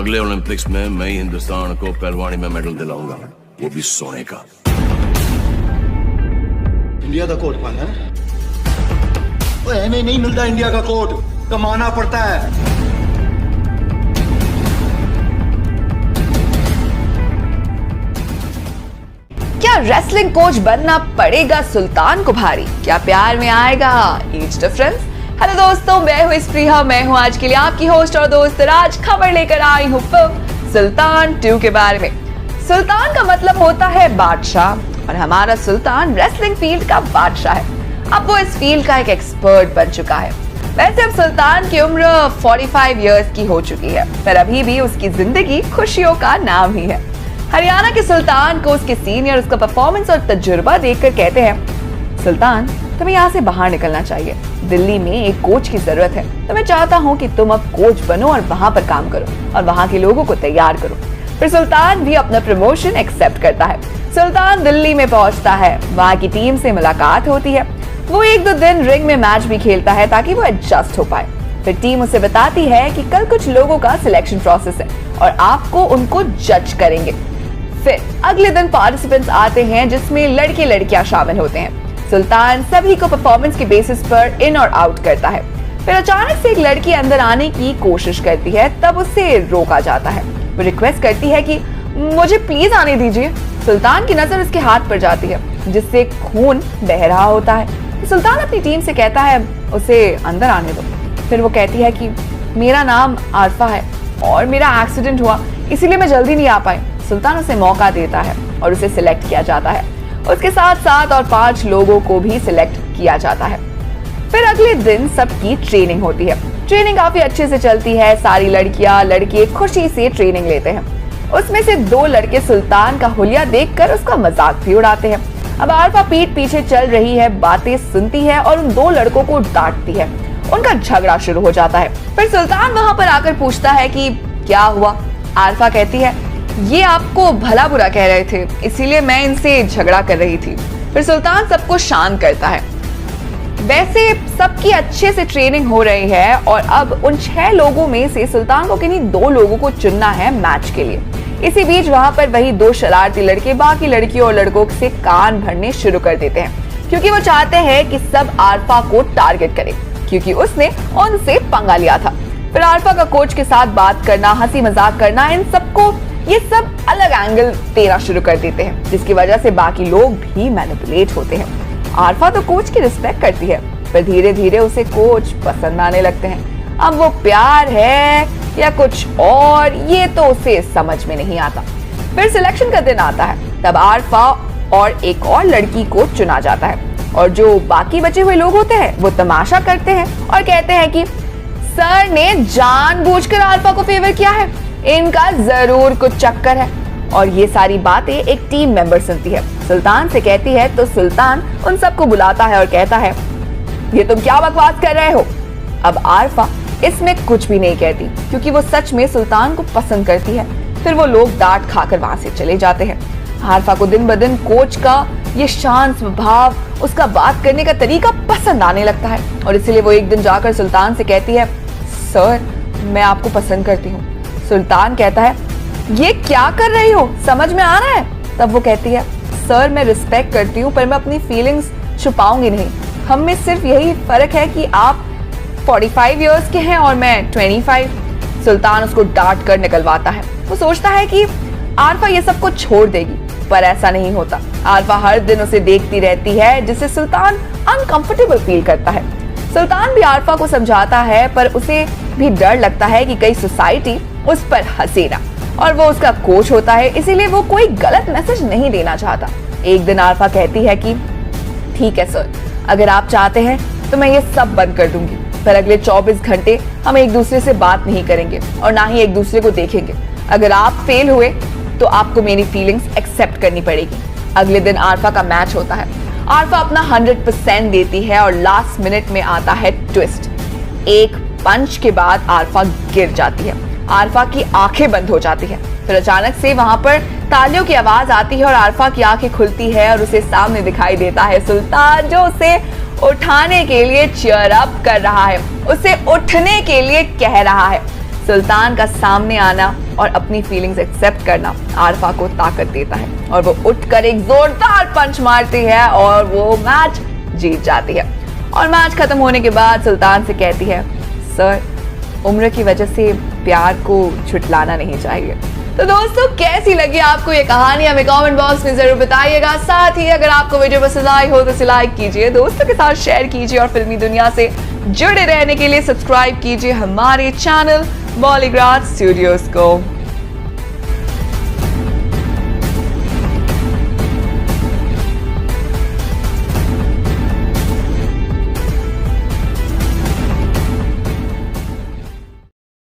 अगले ओलंपिक्स में मैं ही हिंदुस्तान को पहलवानी में मेडल दिलाऊंगा, वो भी सोने का। इंडिया का कोट पाना है? ऐसे नहीं मिलता इंडिया का कोट, कमाना पड़ता है। क्या रेसलिंग कोच बनना पड़ेगा सुल्तान को भारी? क्या प्यार में आएगा एज डिफरेंस? हेलो दोस्तों, मैं हूँ स्प्रिया, मैं हूँ आज के लिए आपकी होस्ट और दोस्त। आज खबर लेकर आई हूँ फिल्म सुल्तान 2 के बारे में। सुल्तान का मतलब होता है बादशाह और हमारा सुल्तान रेसलिंग फील्ड का बादशाह है। अब वो इस फील्ड का एक एक्सपर्ट बन चुका है। वैसे अब सुल्तान की उम्र 45 इयर्स की हो चुकी है, पर अभी भी उसकी जिंदगी खुशियों का नाम ही है। हरियाणा के सुल्तान को उसके सीनियर उसका परफॉर्मेंस और तजुर्बा देखकर कहते हैं, सुल्तान तुम्हें यहाँ से बाहर निकलना चाहिए। दिल्ली में एक कोच की जरूरत है, तो मैं चाहता हूँ कि तुम अब कोच बनो और वहाँ पर काम करो और वहाँ के लोगों को तैयार करो। फिर सुल्तान भी अपना प्रमोशन एक्सेप्ट करता है। सुल्तान दिल्ली में पहुंचता है, वहाँ की टीम से मुलाकात होती है। वो 1-2 दिन रिंग में मैच भी खेलता है ताकि वो एडजस्ट हो पाए। फिर टीम उसे बताती है कि कल कुछ लोगों का सिलेक्शन प्रोसेस है और आपको उनको जज करेंगे। फिर अगले दिन पार्टिसिपेंट्स आते हैं जिसमें लड़के लड़कियां शामिल होते हैं। सुल्तान सभी को परफॉर्मेंस के बेसिस पर इन और आउट करता है। फिर अचानक से एक लड़की अंदर आने की कोशिश करती है, तब उसे रोका जाता है। वो रिक्वेस्ट करती है कि मुझे प्लीज आने दीजिए। सुल्तान की नजर उसके हाथ पर जाती है जिससे खून बह रहा होता है। सुल्तान अपनी टीम से कहता है उसे अंदर आने दो। फिर वो कहती है कि मेरा नाम आरफा है और मेरा एक्सीडेंट हुआ, इसीलिए मैं जल्दी नहीं आ पाई। सुल्तान उसे मौका देता है और उसे सिलेक्ट किया जाता है। उसके साथ 7 और 5 लोगों को भी सिलेक्ट किया जाता है। फिर अगले दिन सबकी ट्रेनिंग होती है। ट्रेनिंग काफी अच्छे से चलती है। सारी लड़कियां लड़के खुशी से ट्रेनिंग लेते हैं। उसमें से 2 लड़के सुल्तान का हुलिया देखकर उसका मजाक भी उड़ाते हैं। अब आरफा पीठ पीछे चल रही है, बातें सुनती है और उन 2 लड़कों को डांटती है। उनका झगड़ा शुरू हो जाता है। फिर सुल्तान वहां पर आकर पूछता है कि क्या हुआ। आरफा कहती है ये आपको भला बुरा कह रहे थे, इसीलिए मैं इनसे झगड़ा कर रही थी। फिर सुल्तान सबको शांत करता है। वैसे सबकी अच्छे से ट्रेनिंग हो रही है और अब उन 6 लोगों में से सुल्तान को किन्हीं 2 लोगों को चुनना है मैच के लिए। इसी बीच वहां पर वही 2 शरारती लड़के बाकी लड़कियों और लड़कों से कान भरने शुरू कर देते हैं, क्योंकि वो चाहते हैं कि सब आरफा को टारगेट करें, क्योंकि उसने उनसे पंगा लिया था। फिर आरफा का कोच के साथ बात करना, हंसी मजाक करना, इन सबको ये सब अलग एंगल देना शुरू कर देते हैं, जिसकी वजह से बाकी लोग भी मैनिपुलेट होते हैं। आरफा तो कोच की रिस्पेक्ट करती है, पर धीरे धीरे उसे कोच पसंद आने लगते हैं। अब वो प्यार है या कुछ और, ये तो उसे समझ में नहीं आता। फिर सिलेक्शन का दिन आता है, तब आरफा और एक और लड़की को चुना जाता है और जो बाकी बचे हुए लोग होते हैं वो तमाशा करते हैं और कहते हैं कि सर ने जानबूझकर आरफा को फेवर किया है, इनका जरूर कुछ चक्कर है। और ये सारी बातें एक टीम मेंबर सुनती है, सुल्तान से कहती है, तो सुल्तान उन सबको बुलाता है और कहता है ये तुम क्या बकवास कर रहे हो। अब आरफा इसमें कुछ भी नहीं कहती, क्योंकि वो सच में सुल्तान को पसंद करती है। फिर वो लोग डांट खाकर वहां से चले जाते हैं। आरफा को दिन ब दिन कोच का ये शांत स्वभाव, उसका बात करने का तरीका पसंद आने लगता है और इसीलिए वो एक दिन जाकर सुल्तान से कहती है सर मैं आपको पसंद करती हूँ। सुल्तान कहता है ये क्या कर रही हो, समझ में आ रहा है? तब वो कहती है सर मैं रिस्पेक्ट करती हूँ, पर मैं अपनी फीलिंग्स छुपाऊंगी नहीं। हम में सिर्फ यही फर्क है कि आप 45 इयर्स के हैं और मैं 25। सुल्तान उसको डांट कर निकलवाता है। वो सोचता है कि आरफा ये सब को छोड़ देगी, पर ऐसा नहीं होता। आरफा हर दिन उसे देखती रहती है, जिससे सुल्तान अनकंफर्टेबल फील करता है। सुल्तान भी आरफा को समझाता है, पर उसे भी डर लगता है कि कई सोसाइटी उस पर हंसेगा और वो उसका कोच होता है, इसीलिए वो कोई गलत मैसेज नहीं देना चाहता। एक दिन आरफा कहती है कि ठीक है सर, अगर आप चाहते हैं तो मैं ये सब बंद कर दूंगी, पर अगले 24 घंटे हम एक दूसरे से बात नहीं करेंगे और ना ही एक दूसरे को देखेंगे। अगर आप फेल हुए तो आपको मेरी फीलिंग्स एक्सेप्ट करनी पड़ेगी। अगले दिन आरफा का मैच होता है। आरफा अपना 100% देती है और लास्ट मिनट में आता है ट्विस्ट। एक पंच के बाद आरफा गिर जाती है। आरफा की आंखें बंद हो जाती है। फिर अचानक से वहां पर तालियों की आवाज आती है और आरफा की आंखें खुलती है और उसे सामने दिखाई देता है सुल्तान, जो उसे उठाने के लिए चीयर अप कर रहा है, उसे उठने के लिए कह रहा है। सुल्तान का सामने आना और अपनी फीलिंग्स एक्सेप्ट करना आरफा को ताकत देता है और वो उठकर एक जोरदार पंच मारती है और वो मैच जीत जाती है। और मैच खत्म होने के बाद सुल्तान से कहती है, सर, उम्र की वजह से प्यार को छुटलाना नहीं चाहिए। तो दोस्तों, कैसी लगी आपको ये कहानी हमें कमेंट बॉक्स में जरूर बताइएगा। साथ ही अगर आपको वीडियो पसंद आई हो तो इसे लाइक कीजिए, दोस्तों के साथ शेयर कीजिए और फिल्मी दुनिया से जुड़े रहने के लिए सब्सक्राइब कीजिए हमारे चैनल बॉलीग्राज स्टूडियोज को।